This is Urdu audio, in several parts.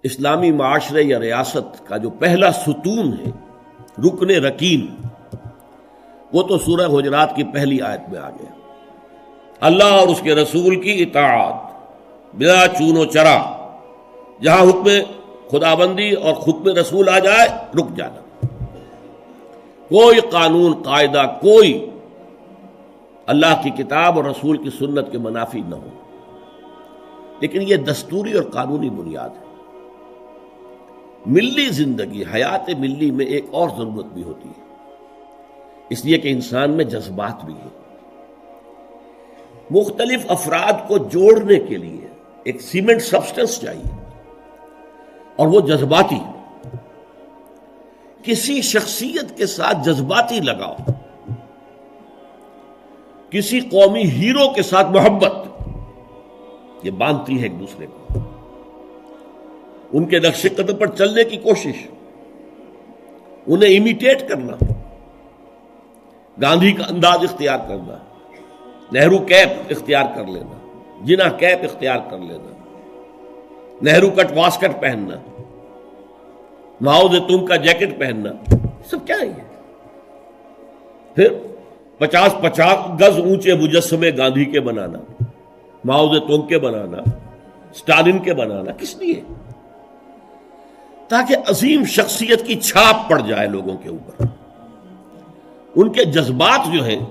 اسلامی معاشرے یا ریاست کا جو پہلا ستون ہے، رکن رکین، وہ تو سورہ حجرات کی پہلی آیت میں آ گیا۔ اللہ اور اس کے رسول کی اطاعت بلا چون و چرا، جہاں حکم خدابندی اور حکم رسول آ جائے رک جانا، کوئی قانون قاعدہ، کوئی اللہ کی کتاب اور رسول کی سنت کے منافی نہ ہو۔ لیکن یہ دستوری اور قانونی بنیاد ہے۔ ملی زندگی، حیات ملی میں ایک اور ضرورت بھی ہوتی ہے، اس لیے کہ انسان میں جذبات بھی ہیں۔ مختلف افراد کو جوڑنے کے لیے ایک سیمنٹ سبسٹنس چاہیے، اور وہ جذباتی، کسی شخصیت کے ساتھ جذباتی لگاؤ، کسی قومی ہیرو کے ساتھ محبت، یہ باندھتی ہے ایک دوسرے کو، ان کے نقش قدم پر چلنے کی کوشش، انہیں امیٹیٹ کرنا، گاندھی کا انداز اختیار کرنا، نہرو کیپ اختیار کر لینا، جناح کیپ اختیار کر لینا، نہرو کٹ واسکٹ پہننا، ماؤ زیتونگ کا جیکٹ پہننا، سب کیا ہے یہ؟ پھر 50 گز اونچے مجسمے گاندھی کے بنانا، ماؤ زیتونگ کے بنانا، اسٹالن کے بنانا، کس لیے؟ تاکہ عظیم شخصیت کی چھاپ پڑ جائے لوگوں کے اوپر، ان کے جذبات جو ہیں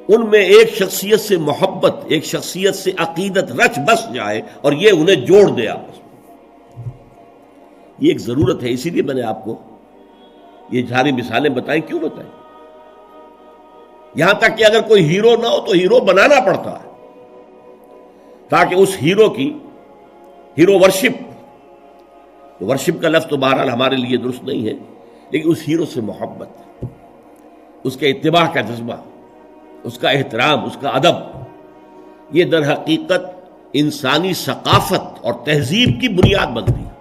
ان میں ایک شخصیت سے محبت، ایک شخصیت سے عقیدت رچ بس جائے، اور یہ انہیں جوڑ دے آپس میں۔ یہ ایک ضرورت ہے، اسی لیے میں نے آپ کو یہ ساری مثالیں بتائیں۔ کیوں بتائیں؟ یہاں تک کہ اگر کوئی ہیرو نہ ہو تو ہیرو بنانا پڑتا ہے، تاکہ اس ہیرو کی ہیرو ورشپ کا لفظ تو بہرحال ہمارے لیے درست نہیں ہے، لیکن اس ہیرو سے محبت، اس کے اتباع کا جذبہ، اس کا احترام، اس کا ادب، یہ در حقیقت انسانی ثقافت اور تہذیب کی بنیاد بنتی ہے۔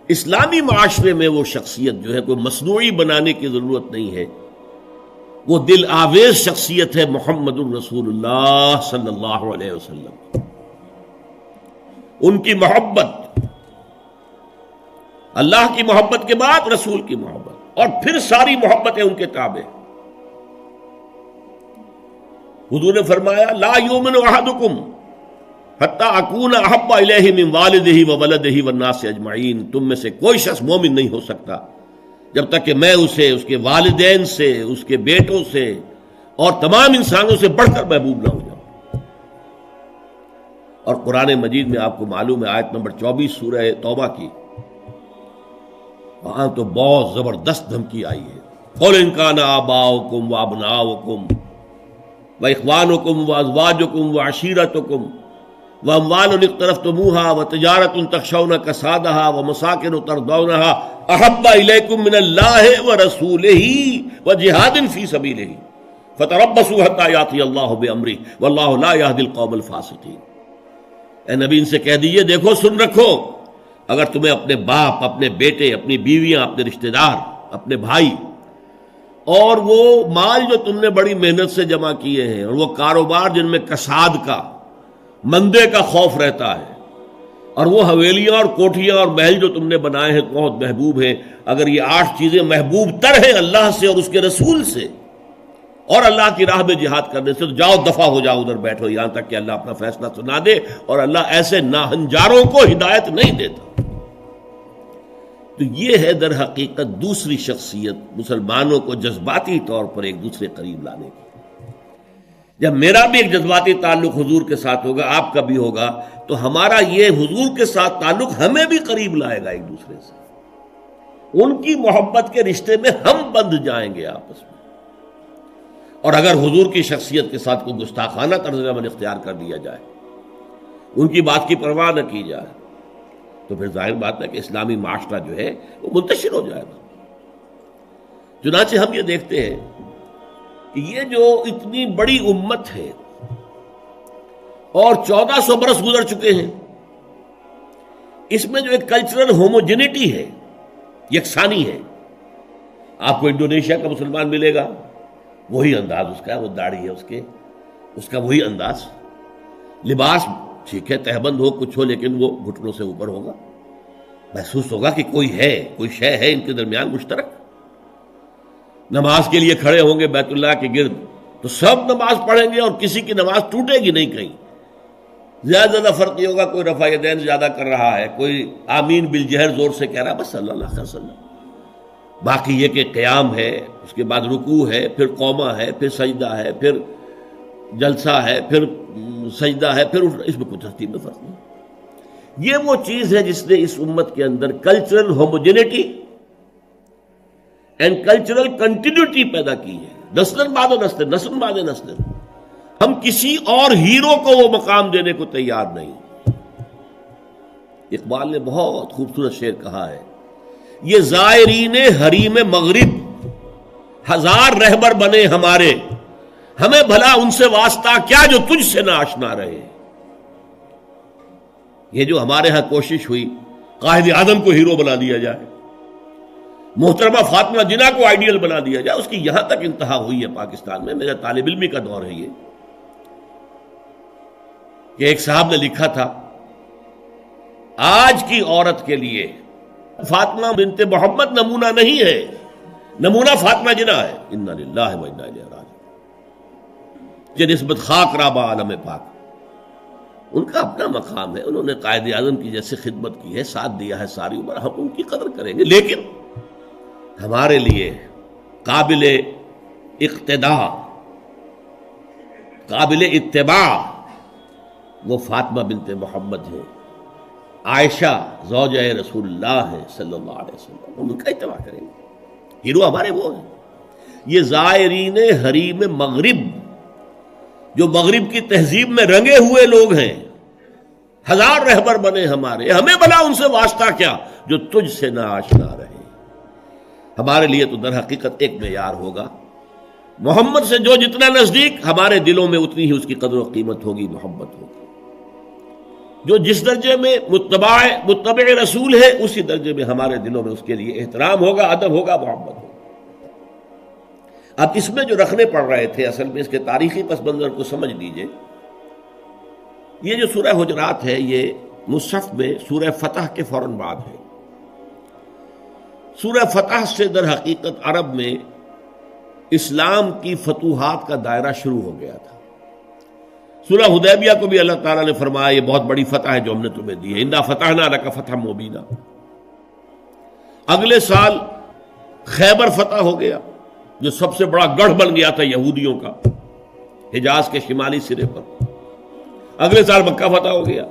اسلامی معاشرے میں وہ شخصیت جو ہے کوئی مصنوعی بنانے کی ضرورت نہیں ہے، وہ دل آویز شخصیت ہے محمد الرسول اللہ صلی اللہ علیہ وسلم۔ ان کی محبت، اللہ کی محبت کے بعد رسول کی محبت، اور پھر ساری محبتیں ان کے تابع۔ حضور نے فرمایا لا یؤمن احدکم حتی اکون احب الیہ من والدہ وولدہ والناس اجمعین، تم میں سے کوئی شخص مومن نہیں ہو سکتا جب تک کہ میں اسے اس کے والدین سے، اس کے بیٹوں سے اور تمام انسانوں سے بڑھ کر محبوب نہ ہو جاؤں۔ اور قرآن مجید میں آپ کو معلوم ہے آیت نمبر 24 سورہ توبہ کی، وہاں تو بہت زبردست دھمکی آئی ہے۔ قُلْ إِنْ كَانَ آبَاؤُكُمْ وَأَبْنَاؤُكُمْ وَإِخْوَانُكُمْ وَأَزْوَاجُكُمْ وَعَشِيرَتُكُمْ وَأَمْوَالٌ اقْتَرَفْتُمُوهَا وَتِجَارَةٌ تَخْشَوْنَ كَسَادَهَا وَمَسَاكِنُ تَرْضَوْنَهَا أَحَبَّ إِلَيْكُم مِّنَ اللَّهِ وَرَسُولِهِ وَجِهَادٍ فِي سَبِيلِهِ فَتَرَبَّصُوا حَتَّىٰ يَأْتِيَ اللَّهُ بِأَمْرِهِ وَاللَّهُ لَا يَهْدِي الْقَوْمَ الْفَاسِقِينَ۔ اے نبی ان سے کہہ دیجئے دیکھو، سن رکھو، اگر تمہیں اپنے باپ، اپنے بیٹے، اپنی بیویاں، اپنے رشتہ دار، اپنے بھائی، اور وہ مال جو تم نے بڑی محنت سے جمع کیے ہیں، اور وہ کاروبار جن میں کساد کا، مندے کا خوف رہتا ہے، اور وہ حویلیاں اور کوٹھیاں اور محل جو تم نے بنائے ہیں بہت محبوب ہیں، اگر یہ 8 چیزیں محبوب تر ہیں اللہ سے اور اس کے رسول سے اور اللہ کی راہ میں جہاد کرنے سے، تو جاؤ دفع ہو جاؤ، ادھر بیٹھو یہاں تک کہ اللہ اپنا فیصلہ سنا دے، اور اللہ ایسے ناہنجاروں کو ہدایت نہیں دیتا۔ تو یہ ہے در حقیقت دوسری شخصیت مسلمانوں کو جذباتی طور پر ایک دوسرے قریب لانے کی۔ جب میرا بھی ایک جذباتی تعلق حضور کے ساتھ ہوگا، آپ کا بھی ہوگا، تو ہمارا یہ حضور کے ساتھ تعلق ہمیں بھی قریب لائے گا ایک دوسرے سے، ان کی محبت کے رشتے میں ہم بندھ جائیں گے آپس میں۔ اور اگر حضور کی شخصیت کے ساتھ کوئی گستاخانہ طرز عمل اختیار کر دیا جائے، ان کی بات کی پرواہ نہ کی جائے، تو پھر ظاہر بات ہے کہ اسلامی معاشرہ جو ہے وہ منتشر ہو جائے گا۔ چنانچہ ہم یہ دیکھتے ہیں کہ یہ جو اتنی بڑی امت ہے اور 1400 برس گزر چکے ہیں، اس میں جو ایک کلچرل ہوموجینٹی ہے، یکسانی ہے۔ آپ کو انڈونیشیا کا مسلمان ملے گا، وہی انداز اس کا ہے، وہ داڑھی ہے اس کا وہی انداز، لباس ٹھیک ہے تہبند ہو کچھ ہو لیکن وہ گھٹنوں سے اوپر ہوگا، محسوس ہوگا کہ کوئی ہے، کوئی شے ہے ان کے درمیان مشترک۔ نماز کے لیے کھڑے ہوں گے بیت اللہ کے گرد تو سب نماز پڑھیں گے اور کسی کی نماز ٹوٹے گی نہیں، کہیں زیادہ فرق یہ ہوگا کوئی رفع یدین زیادہ کر رہا ہے، کوئی آمین بالجہر زور سے کہہ رہا ہے، بس صلی اللہ علیہ وسلم۔ باقی یہ کہ قیام ہے، اس کے بعد رکوع ہے، پھر قومہ ہے، پھر سجدہ ہے، پھر جلسہ ہے، پھر سجدہ ہے، پھر اس میں کچھ ترتیب میں فرق نہیں۔ یہ وہ چیز ہے جس نے اس امت کے اندر cultural homogeneity and cultural continuity پیدا کی ہے، نسل بعد نسل، نسل بعد نسل۔ ہم کسی اور ہیرو کو وہ مقام دینے کو تیار نہیں۔ اقبال نے بہت خوبصورت شعر کہا ہے، یہ زائرین حریم مغرب ہزار رہبر بنے ہمارے، ہمیں بھلا ان سے واسطہ کیا جو تجھ سے نہ آشنا رہے۔ یہ جو ہمارے ہاں کوشش ہوئی قائد اعظم کو ہیرو بنا دیا جائے، محترمہ فاطمہ جناح کو آئیڈیل بنا دیا جائے، اس کی یہاں تک انتہا ہوئی ہے پاکستان میں۔ میرا طالب علمی کا دور ہے یہ کہ ایک صاحب نے لکھا تھا، آج کی عورت کے لیے فاطمہ بنت محمد نمونہ نہیں ہے، نمونہ فاطمہ جناح ہے۔ انا للہ و انا الیہ راجعون۔ یہ نسبت خاک رابہ عالم پاک، ان کا اپنا مقام ہے، انہوں نے قائد اعظم کی جیسے خدمت کی ہے، ساتھ دیا ہے ساری عمر، ہم ان کی قدر کریں گے، لیکن ہمارے لیے قابل اقتداء، قابل اتباع وہ فاطمہ بنت محمد ہے، عائشہ زوجہ رسول اللہ ہے صلی اللہ علیہ وسلم، ہم ان کا اتباع کریں گے۔ ہیرو ہمارے وہ ہیں۔ یہ زائرین حریم مغرب، جو مغرب کی تہذیب میں رنگے ہوئے لوگ ہیں، ہزار رہبر بنے ہمارے، ہمیں بھلا ان سے واسطہ کیا جو تجھ سے نہ آشنا رہے۔ ہمارے لیے تو در حقیقت ایک معیار ہوگا، محمد سے جو جتنا نزدیک، ہمارے دلوں میں اتنی ہی اس کی قدر و قیمت ہوگی، محبت ہوگی۔ جو جس درجے میں متبع رسول ہے، اسی درجے میں ہمارے دلوں میں اس کے لیے احترام ہوگا، ادب ہوگا، محبت ہوگا۔ اب اس میں جو رکھنے پڑ رہے تھے، اصل میں اس کے تاریخی پس منظر کو سمجھ لیجئے۔ یہ جو سورہ حجرات ہے، یہ مصحف میں سورہ فتح کے فوراً بعد ہے۔ سورہ فتح سے در حقیقت عرب میں اسلام کی فتوحات کا دائرہ شروع ہو گیا تھا۔ سورہ حدیبیہ کو بھی اللہ تعالیٰ نے فرمایا یہ بہت بڑی فتح ہے جو ہم نے تمہیں دی ہے، انا فتحنا لک فتحا مبینا۔ اگلے سال خیبر فتح ہو گیا، جو سب سے بڑا گڑھ بن گیا تھا یہودیوں کا حجاز کے شمالی سرے پر۔ اگلے سال مکہ فتح ہو گیا،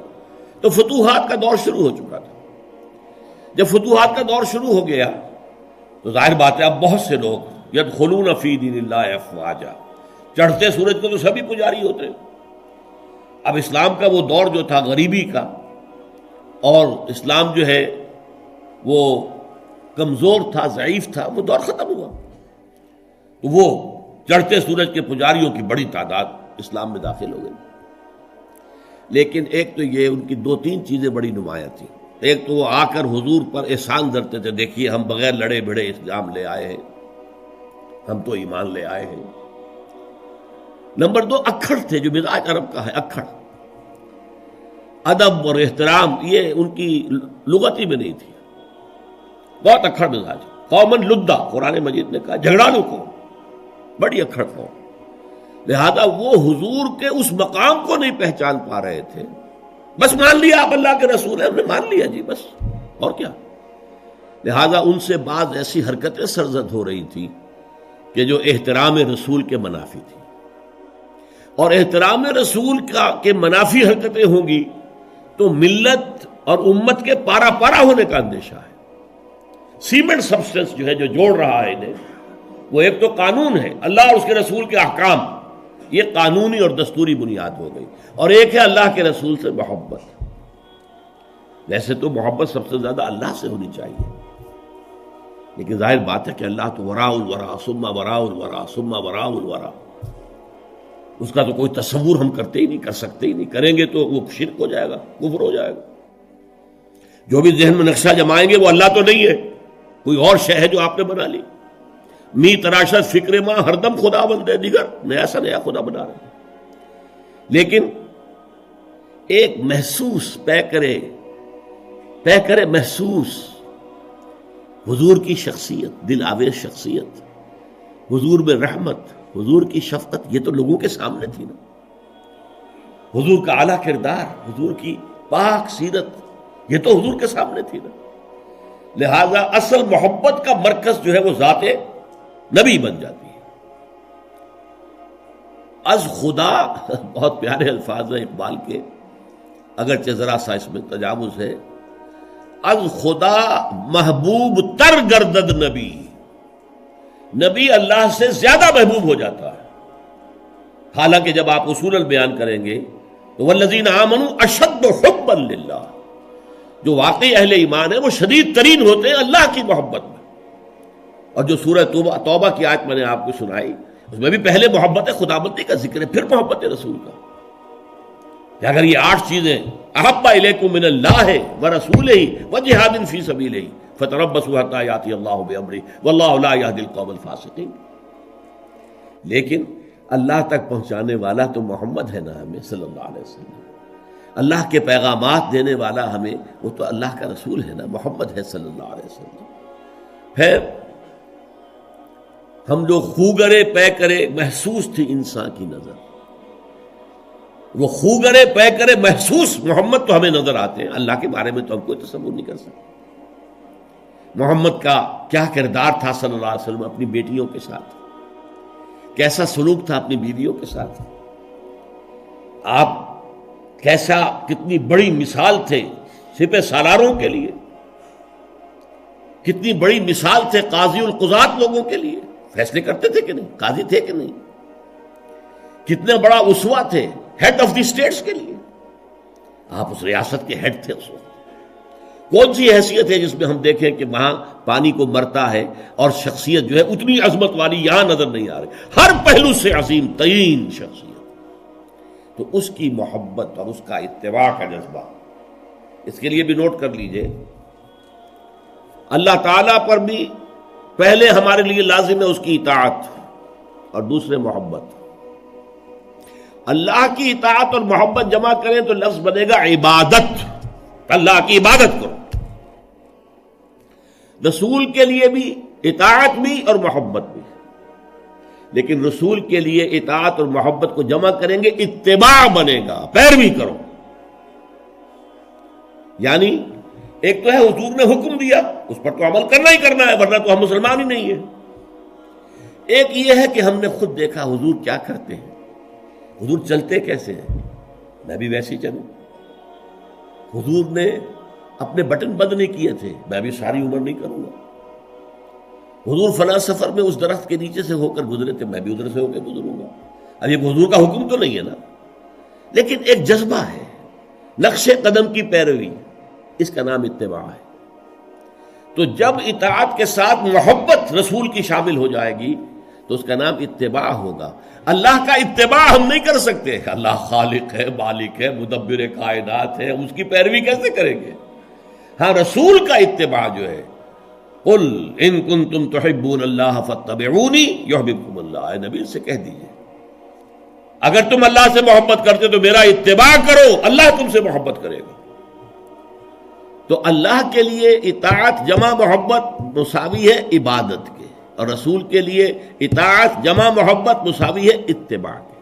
تو فتوحات کا دور شروع ہو چکا تھا۔ جب فتوحات کا دور شروع ہو گیا تو ظاہر بات ہے اب بہت سے لوگ یدخلون فی دین اللہ افواجا، چڑھتے سورج کو تو سبھی پجاری ہوتے۔ اب اسلام کا وہ دور جو تھا غریبی کا، اور اسلام جو ہے وہ کمزور تھا، ضعیف تھا، وہ دور ختم ہوا۔ تو وہ چڑھتے سورج کے پجاریوں کی بڑی تعداد اسلام میں داخل ہو گئی۔ لیکن ایک تو یہ ان کی دو تین چیزیں بڑی نمایاں تھیں۔ ایک تو وہ آ کر حضور پر احسان دھرتے تھے، دیکھیے ہم بغیر لڑے بھڑے اسلام لے آئے ہیں، ہم تو ایمان لے آئے ہیں۔ نمبر دو اکھڑ تھے، جو مزاج عرب کا ہے، اکھڑ، ادب اور احترام یہ ان کی لغتی میں نہیں تھی، بہت اکھڑ مزاج۔ قومن لدہ، قرآن مجید نے کہا جھگڑالو قوم، بڑی اکھڑ قوم۔ لہذا وہ حضور کے اس مقام کو نہیں پہچان پا رہے تھے۔ بس مان لیا آپ اللہ کے رسول ہیں، ہم نے مان لیا جی، بس اور کیا۔ لہذا ان سے بعض ایسی حرکتیں سرزد ہو رہی تھی کہ جو احترام رسول کے منافی تھی، اور احترام رسول کے منافی حرکتیں ہوں گی تو ملت اور امت کے پارا پارا ہونے کا اندیشہ ہے۔ سیمنٹ سبسٹنس جو ہے، جو جوڑ رہا ہے انہیں، وہ ایک تو قانون ہے، اللہ اور اس کے رسول کے احکام، یہ قانونی اور دستوری بنیاد ہو گئی، اور ایک ہے اللہ کے رسول سے محبت۔ ویسے تو محبت سب سے زیادہ اللہ سے ہونی چاہیے، لیکن ظاہر بات ہے کہ اللہ تو وراء الورا ثم وراء الورا ثم وراء الورا، اس کا تو کوئی تصور ہم کرتے ہی نہیں، کر سکتے ہی نہیں، کریں گے تو وہ شرک ہو جائے گا، کفر ہو جائے گا۔ جو بھی ذہن میں نقشہ جمائیں گے وہ اللہ تو نہیں ہے، کوئی اور شے ہے جو آپ نے بنا لی۔ می تراشت فکر ماں ہر دم خدا بندے دیگر، نیا سا نیا خدا بنا رہے ہیں۔ لیکن ایک محسوس پے کرے محسوس حضور کی شخصیت، دل آویز شخصیت، حضور میں رحمت، حضور کی شفقت، یہ تو لوگوں کے سامنے تھی نا. حضور کا اعلیٰ کردار، حضور کی پاک سیرت، یہ تو حضور کے سامنے تھی نا. لہذا اصل محبت کا مرکز جو ہے وہ ذات نبی بن جاتی ہے. از خدا، بہت پیارے الفاظ ہیں اقبال کے، اگرچہ ذرا سا اس میں تجاوز ہے. از خدا محبوب تر گردد نبی، نبی اللہ سے زیادہ محبوب ہو جاتا ہے. حالانکہ جب آپ اصولاً بیان کریں گے تو والذین آمنوا اشد حبا للہ، جو واقعی اہل ایمان ہیں وہ شدید ترین ہوتے ہیں اللہ کی محبت میں. اور جو سورہ توبہ کی آیت میں نے آپ کو سنائی، اس میں بھی پہلے محبت خداوندی کا ذکر ہے، پھر محبت رسول کا. کہ اگر یہ 8 چیزیں احب الیکم من اللہ ورسولہ وجہاد فی سبیلہ فتربصوا حتی یاتی اللہ بامرہ واللہ لا یہدی القوم الفاسقین. لیکن اللہ تک پہنچانے والا تو محمد ہے نا ہمیں صلی اللہ علیہ وسلم. اللہ کے پیغامات دینے والا ہمیں، وہ تو اللہ کا رسول ہے نا، محمد ہے صلی اللہ علیہ وسلم. پھر ہم جو خوگرے پے کرے محسوس تھی انسان کی نظر، وہ خوگرے پے کرے محسوس محمد تو ہمیں نظر آتے ہیں. اللہ کے بارے میں تو ہم کوئی تصور نہیں کر سکتے. محمد کا کیا کردار تھا صلی اللہ علیہ وسلم اپنی بیٹیوں کے ساتھ، کیسا سلوک تھا اپنی بیویوں کے ساتھ. آپ کتنی بڑی مثال تھے سپہ سالاروں کے لیے، کتنی بڑی مثال تھے قاضی القضات لوگوں کے لیے. فیصلے کرتے تھے کہ نہیں، قاضی تھے کہ نہیں. کتنا بڑا اسوہ تھے ہیڈ آف دی اسٹیٹس کے لیے. آپ اس ریاست کے ہیڈ تھے اس وقت. کون سی حیثیت ہے جس میں ہم دیکھیں کہ وہاں پانی کو مرتا ہے اور شخصیت جو ہے اتنی عظمت والی یہاں نظر نہیں آ رہی، ہر پہلو سے عظیم ترین شخصیت. تو اس کی محبت اور اس کا اتباع کا جذبہ، اس کے لیے بھی نوٹ کر لیجئے، اللہ تعالیٰ پر بھی پہلے ہمارے لیے لازم ہے اس کی اطاعت اور دوسرے محبت. اللہ کی اطاعت اور محبت جمع کریں تو لفظ بنے گا عبادت. اللہ کی عبادت کرو. رسول کے لیے بھی اطاعت بھی اور محبت بھی، لیکن رسول کے لیے اطاعت اور محبت کو جمع کریں گے اتباع بنے گا، پیروی کرو. یعنی ایک تو ہے حضور نے حکم دیا، اس پر تو عمل کرنا ہی کرنا ہے، ورنہ تو ہم مسلمان ہی نہیں ہیں. ایک یہ ہے کہ ہم نے خود دیکھا حضور کیا کرتے ہیں، حضور چلتے کیسے ہیں، میں بھی ویسے ہی چلوں. حضور نے اپنے بٹن بند نہیں کیے تھے، میں بھی ساری عمر نہیں کروں گا. حضور فلاں سفر میں اس درخت کے نیچے سے ہو کر گزرے تھے، میں بھی ادھر سے ہو کے گزروں گا. اب یہ حضور کا حکم تو نہیں ہے نا، لیکن ایک جذبہ ہے، نقش قدم کی پیروی، اس کا نام اتباع ہے. تو جب اطاعت کے ساتھ محبت رسول کی شامل ہو جائے گی تو اس کا نام اتباع ہوگا. اللہ کا اتباع ہم نہیں کر سکتے، اللہ خالق ہے، مالک ہے، مدبر کائنات ہے، اس کی پیروی کیسے کریں گے؟ ہاں رسول کا اتباع جو ہے، قل ان کنتم تحبون اللہ فاتبعونی یحببکم اللہ، اے نبی سے کہہ دیجئے اگر تم اللہ سے محبت کرتے تو میرا اتباع کرو، اللہ تم سے محبت کرے گا. تو اللہ کے لیے اطاعت جمع محبت مساوی ہے عبادت کے، اور رسول کے لیے اطاعت جمع محبت مساوی ہے اتباع کے.